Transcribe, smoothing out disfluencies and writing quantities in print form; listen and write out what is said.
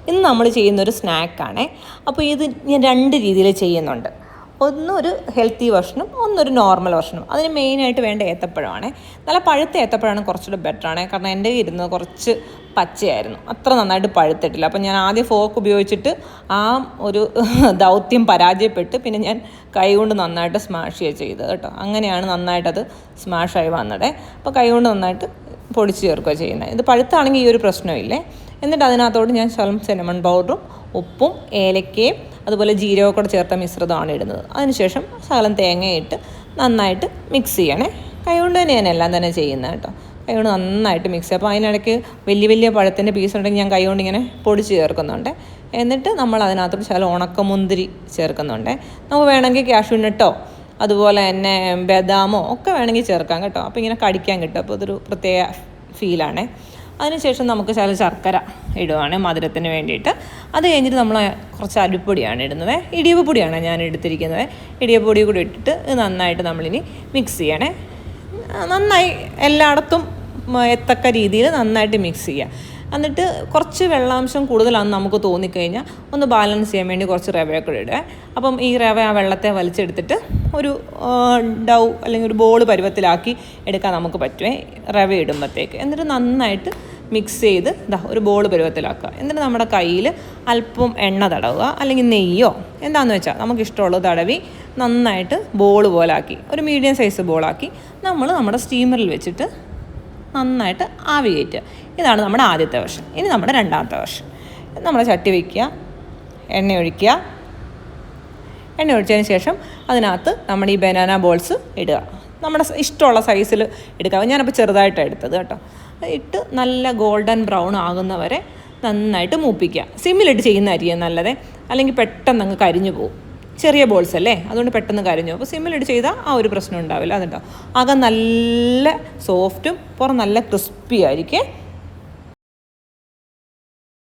ഇന്ന് നമ്മൾ ചെയ്യുന്നൊരു സ്നാക്കാണേ. അപ്പോൾ ഇത് ഞാൻ 2 രീതിയിൽ ചെയ്യുന്നുണ്ട്. ഒന്നൊരു ഹെൽത്തി വെർഷനും ഒന്നൊരു നോർമൽ വെർഷനും. അതിന് മെയിനായിട്ട് വേണ്ട ഏത്തപ്പഴമാണ്. നല്ല പഴുത്ത ഏത്തപ്പഴമാണ് കുറച്ചുകൂടെ ബെറ്ററാണ്. കാരണം എൻ്റെ ഇരുന്നത് കുറച്ച് പച്ചയായിരുന്നു, അത്ര നന്നായിട്ട് പഴുത്തിട്ടില്ല. അപ്പം ഞാൻ ആദ്യം ഫോർക്ക് ഉപയോഗിച്ചിട്ട് ആ ഒരു ദൗത്യം പരാജയപ്പെട്ട് പിന്നെ ഞാൻ കൈ കൊണ്ട് നന്നായിട്ട് സ്മാഷ് ചെയ്തത് കേട്ടോ. അങ്ങനെയാണ് നന്നായിട്ടത് സ്മാഷായി വന്നത്. അപ്പോൾ കൈ കൊണ്ട് നന്നായിട്ട് പൊടിച്ച് ചേർക്കുക ചെയ്യുന്നത്. ഇത് പഴുത്താണെങ്കിൽ ഈ ഒരു പ്രശ്നമില്ലേ. എന്നിട്ട് അതിനകത്തോട് ഞാൻ ശകലം സിനമൺ പൗഡറും ഉപ്പും ഏലക്കയും അതുപോലെ ജീരകവും കൂടെ ചേർത്ത മിശ്രിതമാണ് ഇടുന്നത്. അതിനുശേഷം ശകലം തേങ്ങയിട്ട് നന്നായിട്ട് മിക്സ് ചെയ്യണേ. കൈകൊണ്ട് തന്നെ ഞാൻ എല്ലാം തന്നെ ചെയ്യുന്നത് കേട്ടോ. കൈകൊണ്ട് നന്നായിട്ട് മിക്സ് ചെയ്യുക. അപ്പോൾ അതിനിടയ്ക്ക് വലിയ പഴത്തിൻ്റെ പീസ് ഉണ്ടെങ്കിൽ ഞാൻ കൈകൊണ്ട് ഇങ്ങനെ പൊടിച്ച് ചേർക്കുന്നുണ്ട്. എന്നിട്ട് നമ്മൾ അതിനകത്തോട് ശകലം ഉണക്കമുന്തിരി ചേർക്കുന്നുണ്ട്. നമുക്ക് വേണമെങ്കിൽ കാഷ്യൂ നട്ടോ അതുപോലെ തന്നെ ബദാമോ ഒക്കെ വേണമെങ്കിൽ ചേർക്കാം കേട്ടോ. അപ്പോൾ ഇങ്ങനെ കടിക്കാൻ കിട്ടും. അപ്പോൾ അതൊരു പ്രത്യേക ഫീലാണ്. അതിനുശേഷം നമുക്ക് ശർക്കര ഇടുവാണ് മധുരത്തിന് വേണ്ടിയിട്ട്. അത് കഴിഞ്ഞിട്ട് നമ്മൾ കുറച്ച് അരിപ്പൊടിയാണ് ഇടുന്നത്. ഇടിയപ്പപ്പൊടിയാണ് ഞാൻ എടുത്തിരിക്കുന്നത്. ഇടിയപ്പൊടി കൂടി ഇട്ടിട്ട് നന്നായിട്ട് നമ്മളിനി മിക്സ് ചെയ്യണേ. നന്നായി എല്ലായിടത്തും എത്തക്ക രീതിയിൽ നന്നായിട്ട് മിക്സ് ചെയ്യുക. എന്നിട്ട് കുറച്ച് വെള്ളാംശം കൂടുതലാണെന്ന് നമുക്ക് തോന്നിക്കഴിഞ്ഞാൽ ഒന്ന് ബാലൻസ് ചെയ്യാൻ വേണ്ടി കുറച്ച് റവയൊക്കെ ഇടുക. അപ്പം ഈ റവ ആ വെള്ളത്തെ വലിച്ചെടുത്തിട്ട് ഒരു ഡൗ അല്ലെങ്കിൽ ഒരു ബോൾ പരുവത്തിലാക്കി എടുക്കാൻ നമുക്ക് പറ്റുമേ റവ ഇടുമ്പോഴത്തേക്ക്. എന്നിട്ട് നന്നായിട്ട് മിക്സ് ചെയ്ത് ഒരു ബോൾ പരുവത്തിലാക്കുക. എന്നിട്ട് നമ്മുടെ കയ്യിൽ അല്പം എണ്ണ തടവുക, അല്ലെങ്കിൽ നെയ്യോ എന്താണെന്ന് വെച്ചാൽ നമുക്കിഷ്ടമുള്ളത് തടവി നന്നായിട്ട് ബോൾ പോലാക്കി ഒരു മീഡിയം സൈസ് ബോളാക്കി നമ്മൾ നമ്മുടെ സ്റ്റീമറിൽ വെച്ചിട്ട് നന്നായിട്ട് ആവി കയറ്റുക. ഇതാണ് നമ്മുടെ ആദ്യത്തെ വെർഷൻ. ഇനി നമ്മുടെ രണ്ടാമത്തെ വെർഷൻ. നമ്മൾ ചട്ടി വയ്ക്കുക, എണ്ണ ഒഴിക്കുക. എണ്ണ ഒഴിച്ചതിന് ശേഷം അതിനകത്ത് നമ്മുടെ ഈ ബനാന ബോൾസ് ഇടുക. നമ്മുടെ ഇഷ്ടമുള്ള സൈസിൽ എടുക്കുക. ഞാനപ്പോൾ ചെറുതായിട്ടാണ് എടുത്തത് കേട്ടോ. ഇട്ട് നല്ല ഗോൾഡൻ ബ്രൗൺ ആകുന്നവരെ നന്നായിട്ട് മൂപ്പിക്കുക. സിമ്മിലിട്ട് ചെയ്യുന്നതായിരിക്കും നല്ലത്, അല്ലെങ്കിൽ പെട്ടെന്ന് അങ്ങ് കരിഞ്ഞു പോകും. ചെറിയ ബോൾസ് അല്ലേ, അതുകൊണ്ട് പെട്ടെന്ന് കരിഞ്ഞു. അപ്പോൾ സിമ്മിലിട്ട് ചെയ്താൽ ആ ഒരു പ്രശ്നം ഉണ്ടാവില്ല. അതുണ്ടോ അകം നല്ല സോഫ്റ്റും പുറം നല്ല ക്രിസ്പി ആയിരിക്കും.